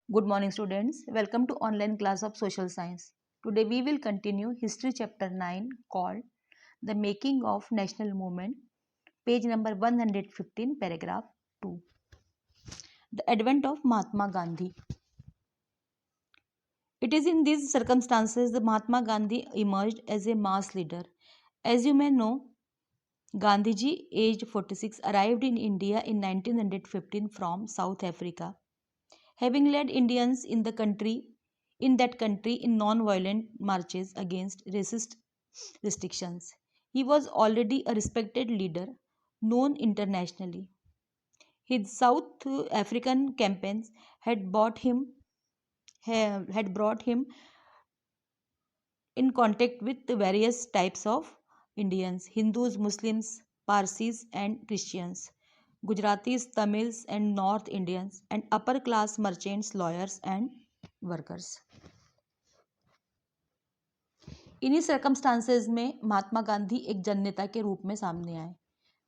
Good morning, students. Welcome to online class of social science. Today we will continue history chapter 9 called The Making of National Movement, page number 115, paragraph 2. The advent of Mahatma Gandhi. It is in these circumstances that Mahatma Gandhi emerged as a mass leader. As you may know, Gandhiji, aged 46, arrived in India in 1915 from South Africa, having led Indians in that country in non-violent marches against racist restrictions. He was already a respected leader, known internationally. His South African campaigns had brought him in contact with the various types of Indians: Hindus, Muslims, Parsis, and Christians, Gujaratis, Tamils, and North Indians, and upper class merchants, lawyers, and workers. इन्हीं circumstances में महात्मा गांधी एक जननेता के रूप में सामने आए।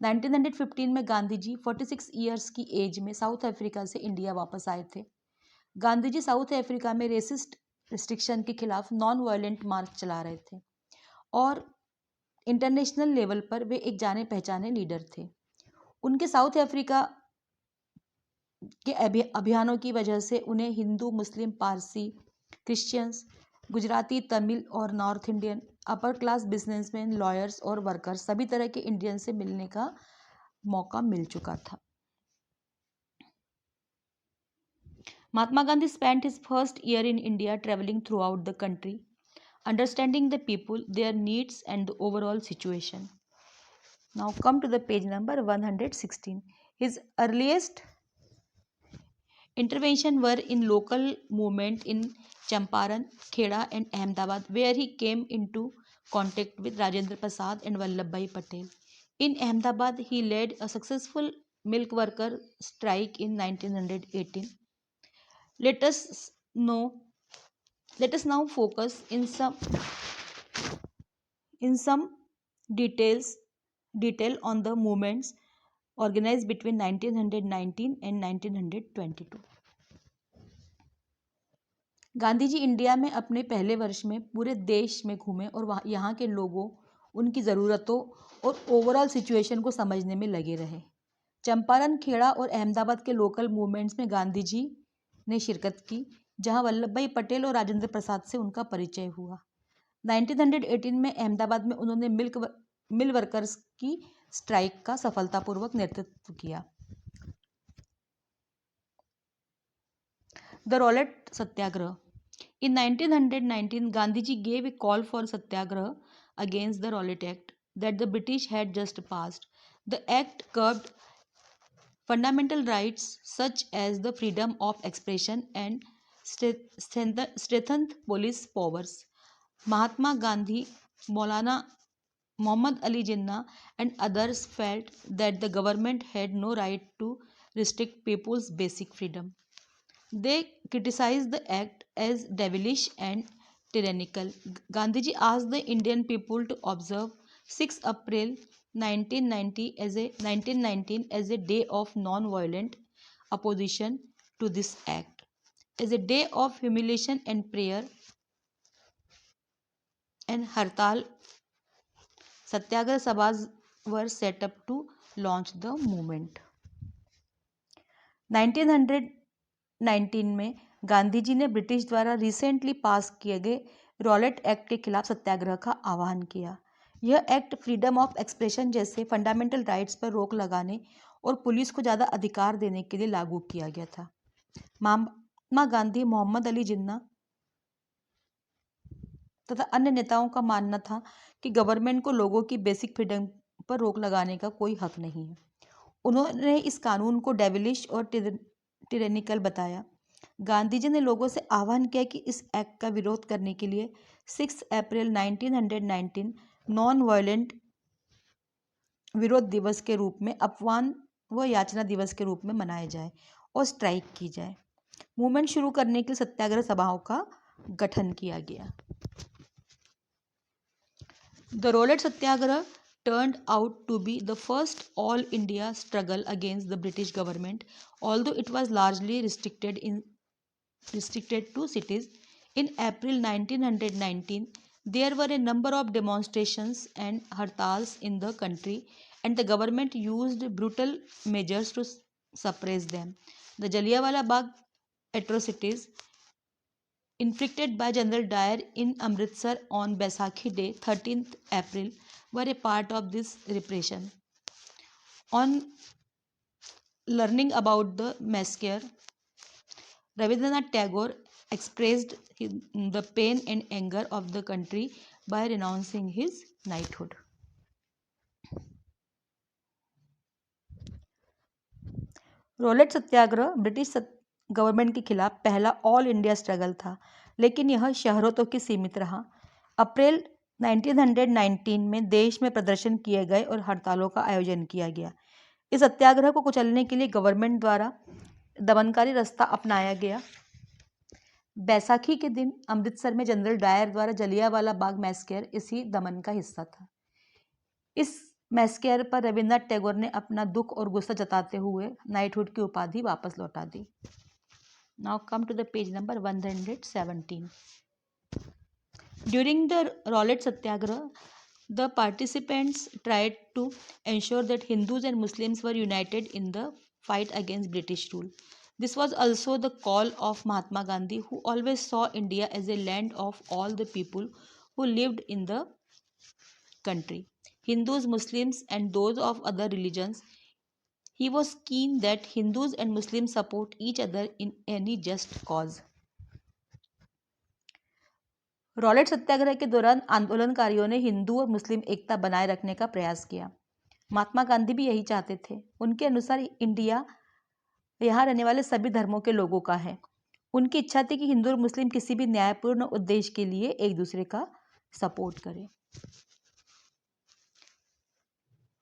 1915 में Gandhi ji 46 years की एज में साउथ अफ्रीका से इंडिया वापस आए थे। गांधी जी साउथ अफ्रीका में रेसिस्ट रिस्ट्रिक्शन के खिलाफ नॉन वायलेंट मार्च चला रहे थे और इंटरनेशनल लेवल पर वे एक जाने पहचाने लीडर थे। उनके साउथ अफ्रीका के अभियानों की वजह से उन्हें हिंदू, मुस्लिम, पारसी, क्रिश्चियंस, गुजराती, तमिल और north Indian, upper class businessman, lawyers और वर्कर्स सभी तरह के इंडियन से मिलने का मौका मिल चुका था। Mahatma Gandhi spent his first year in India traveling throughout the country, understanding the people, their needs, and the overall situation. Now come to the page number 116. His earliest intervention were in local movement in Champaran, Kheda, and Ahmedabad, where he came into contact with Rajendra Prasad and Vallabhbhai Patel. In Ahmedabad, he led a successful milk worker strike in 1918. Let us know. Let us now focus in some detail on the movements organized between 1919 and 1922. Gandhi ji India में अपने पहले वर्ष में पूरे देश में घूमे और यहाँ के लोगों, उनकी ज़रूरतों और ओवरऑल सिचुएशन को समझने में लगे रहे। चंपारण, खेड़ा और अहमदाबाद के लोकल मूवमेंट्स में गांधी जी ने शिरकत की, जहाँ वल्लभ भाई पटेल और राजेंद्र प्रसाद से उनका परिचय हुआ। 1918 में अहमदाबाद में उन्होंने मिल वर्कर्स की स्ट्राइक का सफलतापूर्वक नेतृत्व किया। The Rowlatt Satyagraha. In 1919, Gandhiji gave a call for satyagraha against the Rowlatt Act that the British had just passed. The act curbed fundamental rights such as the freedom of expression and strengthened police powers. Mahatma Gandhi, Maulana Muhammad Ali Jinnah, and others felt that the government had no right to restrict people's basic freedom. They criticized the act as devilish and tyrannical. Gandhiji asked the Indian people to observe 6 April 1919 as a day of non-violent opposition to this act, as a day of humiliation and prayer, and Hartal Satyagraha Sabhas were set up to launch the movement. 1919 में गांधी जी ने British द्वारा recently pass किए गए Rowlatt act के खिलाफ सत्याग्रह का आह्वान किया। यह एक्ट फ्रीडम ऑफ एक्सप्रेशन जैसे फंडामेंटल राइट्स पर रोक लगाने और पुलिस को ज़्यादा अधिकार देने के लिए लागू किया गया था। महात्मा गांधी, मोहम्मद अली जिन्ना तथा अन्य नेताओं का मानना था कि गवर्नमेंट को लोगों की बेसिक फ्रीडम पर रोक लगाने का कोई हक नहीं है। उन्होंने इस कानून को डेविलिश और टिरेनिकल बताया। गांधी जी ने लोगों से आह्वान किया कि इस एक्ट का विरोध करने के लिए 6 अप्रैल 1919 नॉन वायलेंट विरोध दिवस के रूप में, अपमान व याचना दिवस के रूप में मनाया जाए और स्ट्राइक की जाए। मूवमेंट शुरू करने के लिए सत्याग्रह सभाओं का गठन किया गया। The Rowlatt Satyagraha turned out to be the first all-India struggle against the British government, although it was largely restricted in restricted to cities. In April 1919, there were a number of demonstrations and hartals in the country, and the government used brutal measures to suppress them. The Jallianwala Bagh atrocities inflicted by General Dyer in Amritsar on Baisakhi Day, 13th April, were a part of this repression. On learning about the massacre, Rabindranath Tagore expressed the pain and anger of the country by renouncing his knighthood. Rowlatt Satyagraha British government के खिलाफ पहला all India struggle था, लेकिन यह शहरों तक ही सीमित रहा। अप्रैल 1919 में देश में प्रदर्शन किए गए और हड़तालों का आयोजन किया गया। इस सत्याग्रह को कुचलने के लिए गवर्नमेंट द्वारा दमनकारी रास्ता अपनाया गया। बैसाखी के दिन अमृतसर में जनरल डायर द्वारा जलियांवाला बाग मैसेकर इसी दमन का हिस्सा था। इस मैसेकर पर रविन्द्रनाथ टैगोर ने अपना दुख और गुस्सा जताते हुए नाइटहुड की उपाधि वापस लौटा दी। Now come to the page number 117। During the Rowlatt Satyagraha, the participants tried to ensure that Hindus and Muslims were united in the fight against British rule. This was also the call of Mahatma Gandhi, who always saw India as a land of all the people who lived in the country, Hindus, Muslims, and those of other religions. He was keen that Hindus and Muslims support each other in any just cause. Rowlatt Satyagraha के दौरान आंदोलनकारियों ने हिंदू और मुस्लिम एकता बनाए रखने का प्रयास किया। महात्मा गांधी भी यही चाहते थे। उनके अनुसार इंडिया यहाँ रहने वाले सभी धर्मों के लोगों का है। उनकी इच्छा थी कि हिंदू और मुस्लिम किसी भी न्यायपूर्ण उद्देश्य के लिए एक दूसरे का सपोर्ट करें।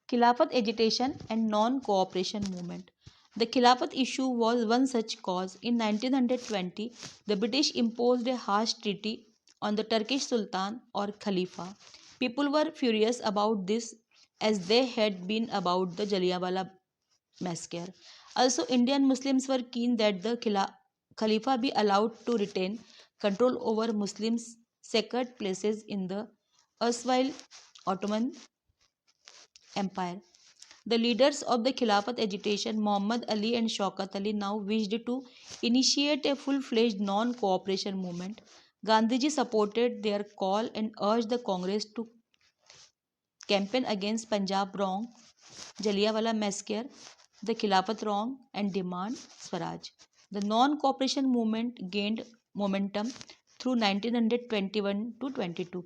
खिलाफत agitation and non cooperation movement. The Khilafat issue was one such cause. In 1920, the British imposed a harsh treaty on the Turkish Sultan or Khalifa. People were furious about this as they had been about the Jallianwala massacre. Also, Indian Muslims were keen that the Khalifa be allowed to retain control over Muslims' sacred places in the erstwhile Ottoman Empire. The leaders of the Khilafat agitation, Muhammad Ali and Shaukat Ali, now wished to initiate a full-fledged non-cooperation movement. Gandhiji supported their call and urged the Congress to campaign against Punjab wrong, Jallianwala massacre, the Khilafat wrong, and demand Swaraj. The non-cooperation movement gained momentum through 1921 to 22.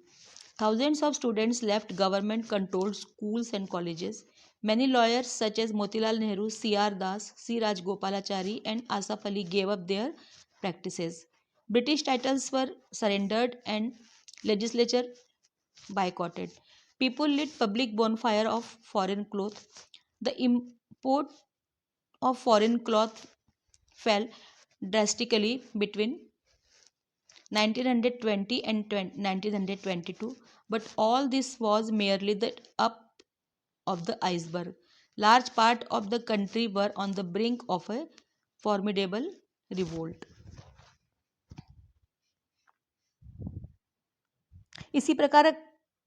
Thousands of students left government-controlled schools and colleges. Many lawyers such as Motilal Nehru, C.R. Das, C. Rajgopalachari and Asaf Ali gave up their practices. British titles were surrendered and legislature boycotted. People lit public bonfire of foreign cloth. The import of foreign cloth fell drastically between 1920 and 1922, but all this was merely the up of the iceberg. Large part of the country were on the brink of a formidable revolt. इसी प्रकार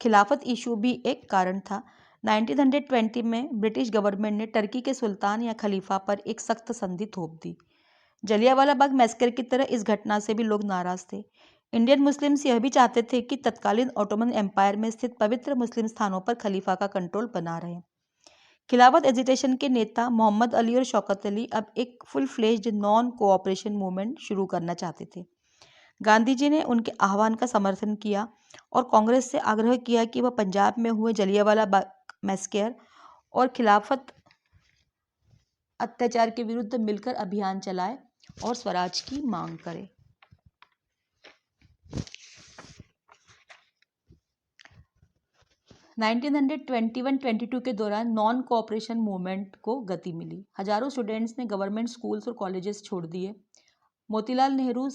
खिलाफत issue भी एक कारण था। 1920 में British government ने Turkey के सुल्तान या खलीफा पर एक सख्त संधि थोप दी। जलियांवाला बाग मैसेकर की तरह इस घटना से भी लोग नाराज थे। इंडियन मुस्लिम्स यह भी चाहते थे कि तत्कालीन ऑटोमन एम्पायर में स्थित पवित्र मुस्लिम स्थानों पर खलीफा का कंट्रोल बना रहे। खिलाफत एजिटेशन के नेता मोहम्मद अली और शौकत अली अब एक full fledged non cooperation movement शुरू करना चाहते थे। गांधी जी ने उनके आह्वान का समर्थन किया और कांग्रेस से आग्रह किया कि वह पंजाब में हुए जलियांवाला बाग मैसेकर और खिलाफत अत्याचार के विरुद्ध मिलकर अभियान चलाए और स्वराज की मांग करे। नाइनटीन 1921-22 के दौरान नॉन कोऑपरेशन मूवमेंट को गति मिली। हजारों स्टूडेंट्स ने गवर्नमेंट स्कूल्स और कॉलेजेस छोड़ दिए। मोतीलाल नेहरू,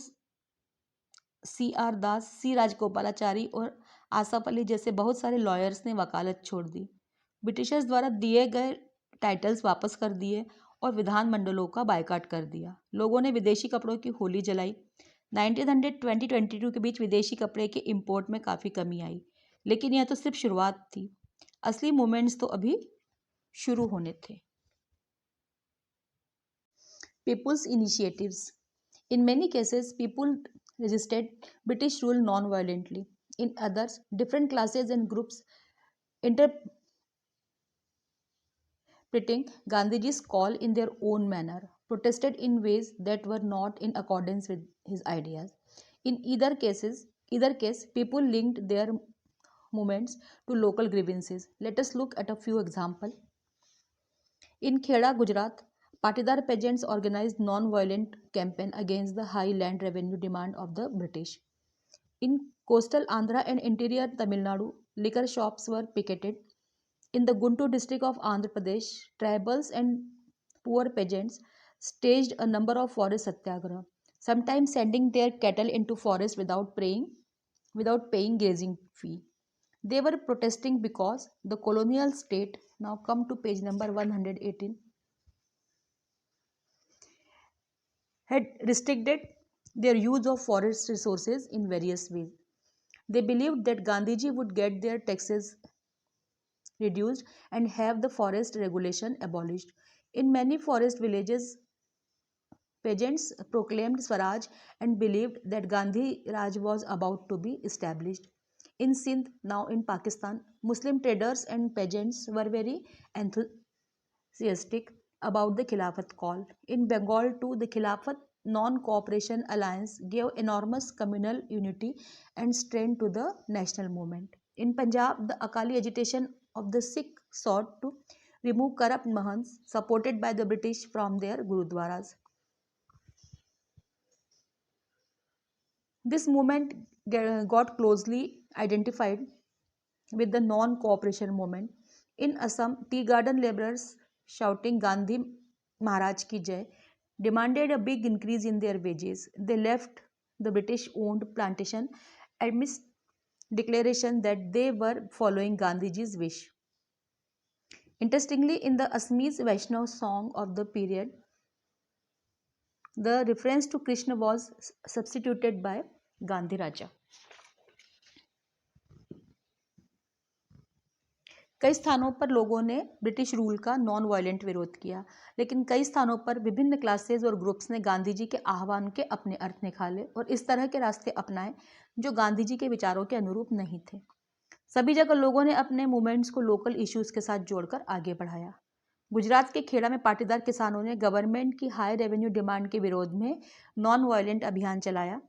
C.R. दास, C. राजगोपालाचारी और आसफ अली जैसे बहुत सारे लॉयर्स ने वकालत छोड़ दी। ब्रिटिशर्स द्वारा दिए गए टाइटल्स वापस कर दिए और विधानमंडलों का बायकॉट कर दिया। लोगों ने विदेशी कपड़ों की होली जलाई। 1900-2022 के बीच विदेशी कपड़े के इंपोर्ट में काफ़ी कमी आई, लेकिन यह तो सिर्फ शुरुआत थी। असली मूवमेंट्स तो अभी शुरू होने थे। People's initiatives. In many cases, people resisted British rule non-violently. In others, different classes and groups interpreting Gandhiji's call in their own manner, protested in ways that were not in accordance with his ideas. In either case, people linked their movements to local grievances. Let us look at a few examples. In Kheda, Gujarat, Patidar peasants organized non-violent campaign against the high land revenue demand of the British. In coastal Andhra and interior Tamil Nadu, liquor shops were picketed. In the Guntur district of Andhra Pradesh, tribals and poor peasants staged a number of forest satyagraha, sometimes sending their cattle into forest without paying grazing fee. They were protesting because the colonial state, now come to page number 118, had restricted their use of forest resources in various ways. They believed that Gandhiji would get their taxes reduced and have the forest regulation abolished. In many forest villages, peasants proclaimed Swaraj and believed that Gandhi Raj was about to be established. In Sindh, now in Pakistan, Muslim traders and peasants were very enthusiastic about the Khilafat call. In Bengal, too, the Khilafat non-cooperation alliance gave enormous communal unity and strength to the national movement. In Punjab, the Akali agitation of the Sikh sought to remove corrupt Mahants supported by the British from their Gurudwaras. This movement got closely identified with the non-cooperation movement. In Assam, tea garden laborers shouting Gandhi Maharaj ki Jai demanded a big increase in their wages. They left the British-owned plantation amidst declaration that they were following Gandhiji's wish. Interestingly, in the Assamese Vaishnav song of the period, the reference to Krishna was substituted by Gandhi Raja. कई स्थानों पर लोगों ने British rule का non violent विरोध किया, लेकिन कई स्थानों पर विभिन्न क्लासेस और ग्रुप्स ने गांधी जी के आह्वान के अपने अर्थ निकाले और इस तरह के रास्ते अपनाए जो गांधी जी के विचारों के अनुरूप नहीं थे। सभी जगह लोगों ने अपने मूवमेंट्स को लोकल इश्यूज के साथ जोड़कर आगे बढ़ाया। गुजरात के खेड़ा में पाटीदार किसानों ने गवर्नमेंट की हाई रेवेन्यू डिमांड के विरोध में नॉन वायलेंट अभियान चलाया।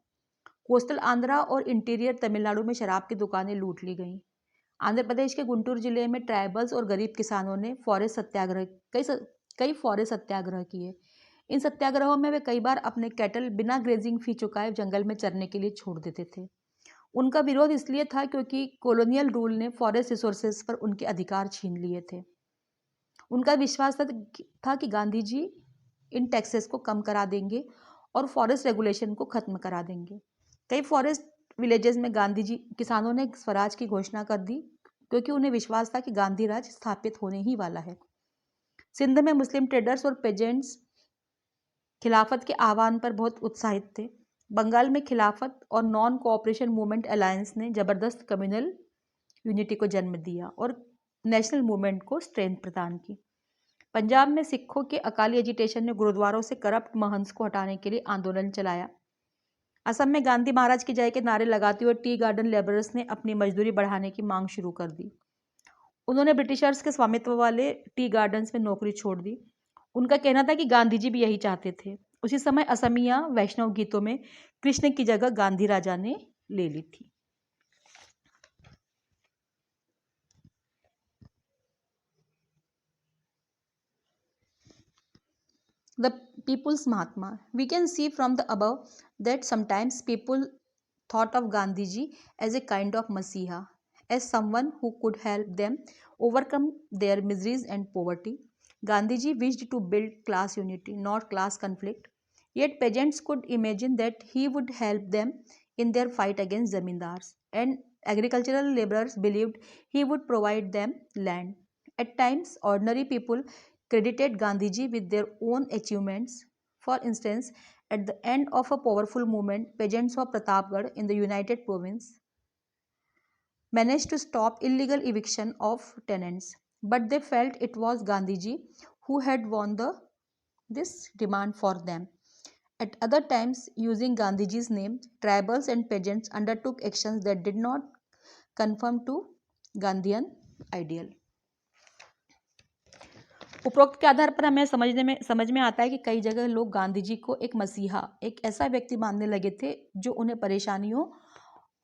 कोस्टल आंध्रा और इंटीरियर तमिलनाडु में शराब की दुकानें लूट ली गईं। आंध्र प्रदेश के गुंटूर जिले में ट्राइबल्स और गरीब किसानों ने कई फॉरेस्ट सत्याग्रह किए। इन सत्याग्रहों में वे कई बार अपने कैटल बिना ग्रेजिंग फी चुकाए जंगल में चरने के लिए छोड़ देते थे। उनका विरोध इसलिए था क्योंकि कॉलोनियल रूल ने फॉरेस्ट रिसोर्सेज पर उनके अधिकार छीन लिए थे। उनका विश्वास था कि गांधी जी इन टैक्सेस को कम करा देंगे और फॉरेस्ट रेगुलेशन को खत्म करा देंगे। कई फॉरेस्ट विलेजेस में गांधी जी किसानों ने स्वराज की घोषणा कर दी क्योंकि उन्हें विश्वास था कि गांधी राज स्थापित होने ही वाला है। सिंध में मुस्लिम ट्रेडर्स और पेजेंट्स खिलाफत के आह्वान पर बहुत उत्साहित थे। बंगाल में खिलाफत और नॉन कोऑपरेशन मूवमेंट अलायंस ने जबरदस्त कम्युनल यूनिटी को जन्म दिया और नेशनल मूवमेंट को स्ट्रेंथ प्रदान की। पंजाब में सिखों के अकाली एजिटेशन ने गुरुद्वारों से करप्ट महंत्स को हटाने के लिए आंदोलन चलाया। असम में गांधी महाराज की जय के नारे लगाते हुए टी गार्डन लेबरर्स ने अपनी मजदूरी बढ़ाने की मांग शुरू कर दी। उन्होंने ब्रिटिशर्स के स्वामित्व वाले टी गार्डन्स में नौकरी छोड़ दी। उनका कहना था कि गांधी जी भी यही चाहते थे। उसी समय असमिया वैष्णव गीतों में कृष्ण की जगह गांधी राजा ने ले ली थी। The People's Mahatma. We can see from the above that sometimes people thought of Gandhiji as a kind of Messiah, as someone who could help them overcome their miseries and poverty. Gandhiji wished to build class unity, not class conflict. Yet peasants could imagine that he would help them in their fight against zamindars, and agricultural laborers believed he would provide them land. At times, ordinary people credited Gandhiji with their own achievements. For instance, at the end of a powerful movement, peasants of Pratapgarh in the United Province managed to stop illegal eviction of tenants, but they felt it was Gandhiji who had won this demand for them. At other times, using Gandhiji's name, tribals and peasants undertook actions that did not conform to Gandhian ideal. उपरोक्त के आधार पर हमें समझ में आता है कि कई जगह लोग गांधी जी को एक मसीहा, एक ऐसा व्यक्ति मानने लगे थे जो उन्हें परेशानियों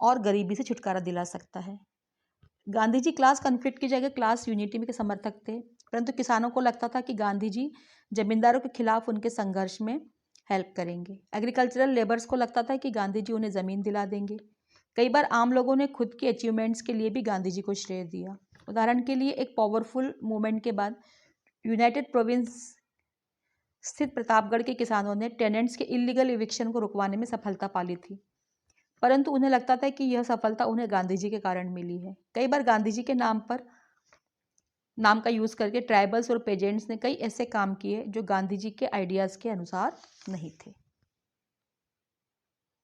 और गरीबी से छुटकारा दिला सकता है। गांधी जी क्लास कॉन्फ्लिक्ट की जगह क्लास यूनिटी के समर्थक थे, परंतु किसानों को लगता था कि गांधी जी जमींदारों के खिलाफ उनके संघर्ष में हेल्प करेंगे। एग्रीकल्चरल लेबर्स को लगता था कि गांधी जी उन्हें ज़मीन दिला देंगे। कई बार आम लोगों ने खुद के अचीवमेंट्स के लिए भी गांधी जी को श्रेय दिया। उदाहरण के लिए, एक पावरफुल मूवमेंट के बाद यूनाइटेड प्रोविंस स्थित प्रतापगढ़ के किसानों ने टेनेंट्स के इलीगल इविक्शन को रुकवाने में सफलता पा ली थी, परंतु उन्हें लगता था कि यह सफलता उन्हें गांधी जी के कारण मिली है। कई बार गांधी जी के नाम का यूज़ करके ट्राइबल्स और पेजेंट्स ने कई ऐसे काम किए जो गांधी जी के आइडियाज़ के अनुसार नहीं थे।